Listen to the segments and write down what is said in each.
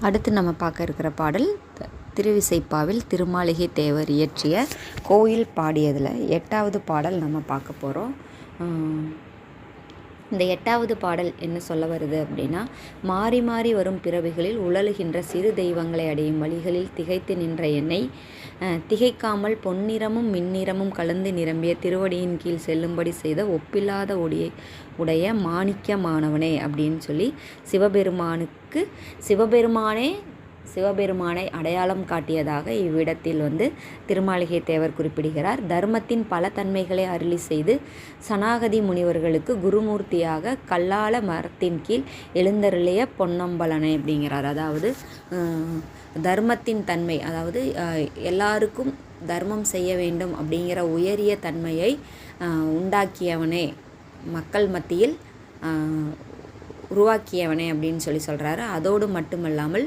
அடுத்து நம்ம பார்க்க இருக்கிற பாடல் திருவிசைப்பாவில் திருமாளிகை தேவர் இயற்றிய கோயில் பாடியதில் 8வது பாடல் நம்ம பார்க்க போகிறோம். இந்த 8வது பாடல் என்ன சொல்ல வருது அப்படின்னா, மாறி மாறி வரும் பிறவிகளில் உழலுகின்ற சிறு தெய்வங்களை அடையும் வழிகளில் திகைத்து நின்ற என்னை திகைக்காமல் பொன்னிறமும் மின்னிறமும் கலந்து நிரம்பிய திருவடியின் கீழ் செல்லும்படி செய்த ஒப்பில்லாத உடைய மாணிக்கமானவனே அப்படின்னு சொல்லி சிவபெருமானை அடையாளம் காட்டியதாக இவ்விடத்தில் திருமாளிகை தேவர் குறிப்பிடுகிறார். தர்மத்தின் பல தன்மைகளை அருளி செய்து சனாகதி முனிவர்களுக்கு குருமூர்த்தியாக கல்லால மரத்தின் கீழ் எழுந்தருளிய பொன்னம்பலனை அப்படிங்கிறார். அதாவது தர்மத்தின் தன்மை, அதாவது எல்லாருக்கும் தர்மம் செய்ய வேண்டும் அப்படிங்கிற உயரிய தன்மையை உண்டாக்கியவனே, மக்கள் மத்தியில் உருவாக்கியவனே அப்படின்னு சொல்கிறாரு. அதோடு மட்டுமல்லாமல்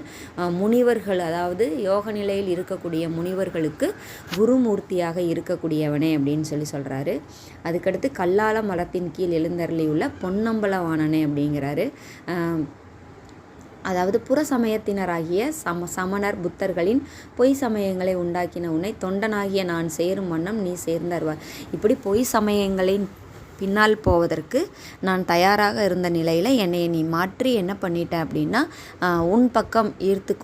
முனிவர்கள், அதாவது யோக நிலையில் இருக்கக்கூடிய முனிவர்களுக்கு குருமூர்த்தியாக இருக்கக்கூடியவனே அப்படின்னு சொல்கிறாரு. அதுக்கடுத்து கல்லால மரத்தின் கீழ் எழுந்தருளியுள்ள பொன்னம்பலவானனே அப்படிங்கிறாரு. அதாவது புற சமயத்தினராகிய சமணர் புத்தர்களின் பொய் சமயங்களை உண்டாக்கின உன்னை தொண்டனாகிய நான் சேரும் வண்ணம் நீ சேர்ந்தருவார். இப்படி பொய் சமயங்களின் பின்னால் போவதற்கு நான் தயாராக இருந்த நிலையில் என்னை நீ மாற்றி என்ன பண்ணிட்ட அப்படின்னா, உன் பக்கம் ஈர்த்து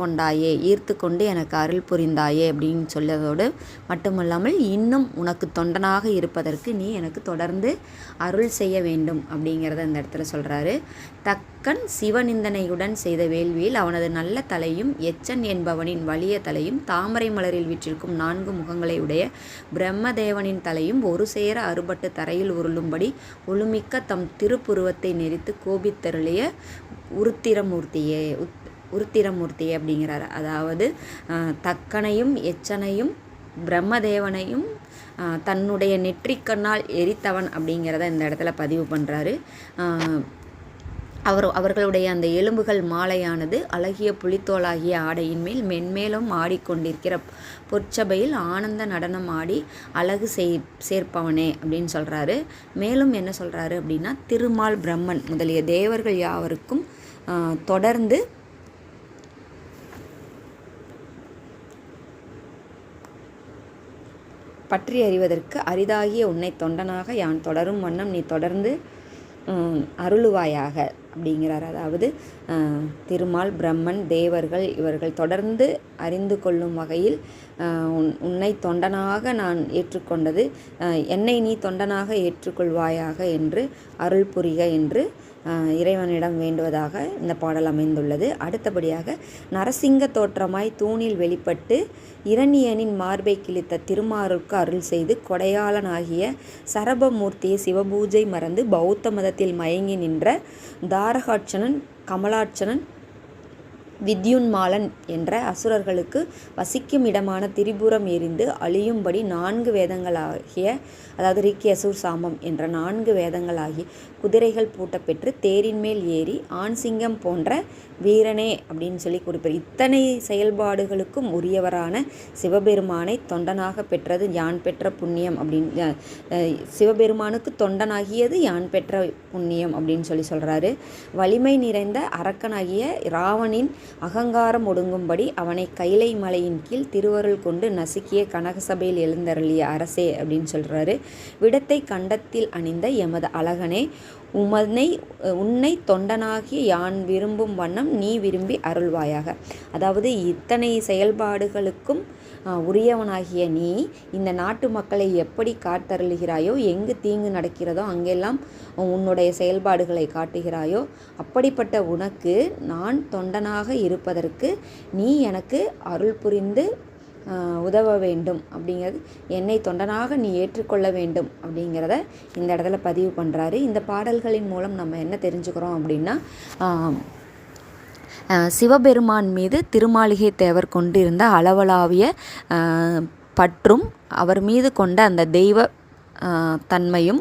கொண்டு எனக்கு அருள் புரிந்தாயே அப்படின்னு சொல்லதோடு மட்டுமல்லாமல் இன்னும் உனக்கு தொண்டனாக இருப்பதற்கு நீ எனக்கு தொடர்ந்து அருள் செய்ய வேண்டும் அப்படிங்கிறத இந்த இடத்துல சொல்கிறாரு. தக்கன் சிவநிந்தனையுடன் செய்த வேள்வியில் அவனது நல்ல தலையும் எச்சன் என்பவனின் வலிய தலையும் தாமரை மலரில் வீற்றிருக்கும் 4 முகங்களை உடைய பிரம்மதேவனின் தலையும் ஒரு சேர அறுபட்டு தரையில் உருளும்படி ஒழுமிக்க தம் திருப்புருவத்தை நெறித்து கோபித்தருளிய உருத்திரமூர்த்தியே அப்படிங்கிறார். அதாவது தக்கனையும் எச்சனையும் பிரம்மதேவனையும் தன்னுடைய நெற்றிக்கண்ணால் எரித்தவன் அப்படிங்கிறத இந்த இடத்துல பதிவு பண்ணுறாரு. அவர்களுடைய அந்த எலும்புகள் மாலையானது அழகிய புலித்தோலாகிய ஆடையின் மேல் மென்மேலும் ஆடிக்கொண்டிருக்கிற பொற்சபையில் ஆனந்த நடனம் ஆடி அழகு சேர்ப்பவனே அப்படின்னு சொல்கிறாரு. மேலும் என்ன சொல்கிறாரு அப்படின்னா, திருமால் பிரம்மன் முதலிய தேவர்கள் யாவருக்கும் தொடர்ந்து பற்றி அறிவதற்கு அரிதாகிய உன்னை தொண்டனாக யான் தொடரும் வண்ணம் நீ தொடர்ந்து அருளுவாயாக அப்படிங்கிறார். அதாவது திருமால் பிரம்மன் தேவர்கள் இவர்கள் தொடர்ந்து அறிந்து கொள்ளும் வகையில் உன்னை தொண்டனாக நான் ஏற்றுக்கொண்டது, என்னை நீ தொண்டனாக ஏற்றுக்கொள்வாயாக என்று அருள் புரிக என்று இறைவனிடம் வேண்டுவதாக இந்த பாடல் அமைந்துள்ளது. அடுத்தபடியாக நரசிங்க தோற்றமாய் தூணில் வெளிப்பட்டு இரணியனின் மார்பை கிழித்த திருமாருக்கு அருள் செய்து கொடையாளனாகிய சரபமூர்த்தியை சிவபூஜை மறந்து பௌத்த மதத்தில் மயங்கி நின்ற தாரகாட்சணன், கமலாட்சணன், வித்யுன்மாலன் என்ற அசுரர்களுக்கு வசிக்கும் இடமான திரிபுரம் எரிந்து அழியும்படி 4 வேதங்களாகிய, அதாவது ரிக்கி அசூர் சாமம் என்ற 4 வேதங்களாகிய குதிரைகள் பூட்டப்பெற்று தேரின் மேல் ஏறி ஆண் சிங்கம் போன்ற வீரனே அப்படின்னு சொல்லி குறிப்பிடும். இத்தனை செயல்பாடுகளுக்கும் உரியவரான சிவபெருமானை தொண்டனாக பெற்றது யான் பெற்ற புண்ணியம் அப்படின்னு, சிவபெருமானுக்கு தொண்டனாகியது யான் பெற்ற புண்ணியம் அப்படின்னு சொல்கிறாரு. வலிமை நிறைந்த அரக்கனாகிய ராவனின் அகங்காரம் ஒடுங்கும்படி அவனை கைலை மலையின் கீழ் திருவருள் கொண்டு நசுக்கிய கனகசபையில் எழுந்தருளிய அரசே அப்படின்னு சொல்கிறாரு. விடத்தை கண்டத்தில் அணிந்த எமது அழகனே, உன்னை தொண்டனாகி யான் விரும்பும் வண்ணம் நீ விரும்பி அருள்வாயாக. அதாவது இத்தனை செயல்பாடுகளுக்கும் உரியவனாகிய நீ இந்த நாட்டு மக்களை எப்படி காத்தருளுகிறாயோ, எங்கு தீங்கு நடக்கிறதோ அங்கெல்லாம் உன்னுடைய செயல்பாடுகளை காட்டுகிறாயோ, அப்படிப்பட்ட உனக்கு நான் தொண்டனாக இருப்பதற்கு நீ எனக்கு அருள் புரிந்து உதவ வேண்டும் அப்படிங்கிறது, என்னை தொண்டனாக நீ ஏற்றுக்கொள்ள வேண்டும் அப்படிங்கிறத இந்த இடத்துல பதிவு பண்ணுறாரு. இந்த பாடல்களின் மூலம் நம்ம என்ன தெரிஞ்சுக்கிறோம் அப்படின்னா, சிவபெருமான் மீது திருமாளிகை தேவர் கொண்டிருந்த அளவளாவிய பற்றும் அவர் மீது கொண்ட அந்த தெய்வ தன்மையும்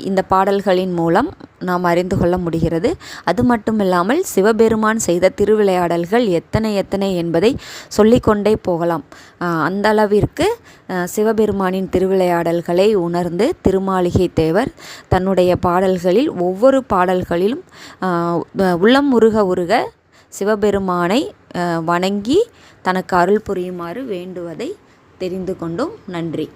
இந்த பாடல்களின் மூலம் நாம் அறிந்து கொள்ள முடிகிறது. அது மட்டுமில்லாமல் சிவபெருமான் செய்த திருவிளையாடல்கள் எத்தனை என்பதை சொல்லிக்கொண்டே போகலாம். அந்த அளவிற்கு சிவபெருமானின் திருவிளையாடல்களை உணர்ந்து திருமாளிகை தேவர் தன்னுடைய பாடல்களில் ஒவ்வொரு பாடல்களிலும் உள்ளம் உருக சிவபெருமானை வணங்கி தனக்கு அருள் புரியுமாறு வேண்டுவதை தெரிந்து கொண்டோம். நன்றி.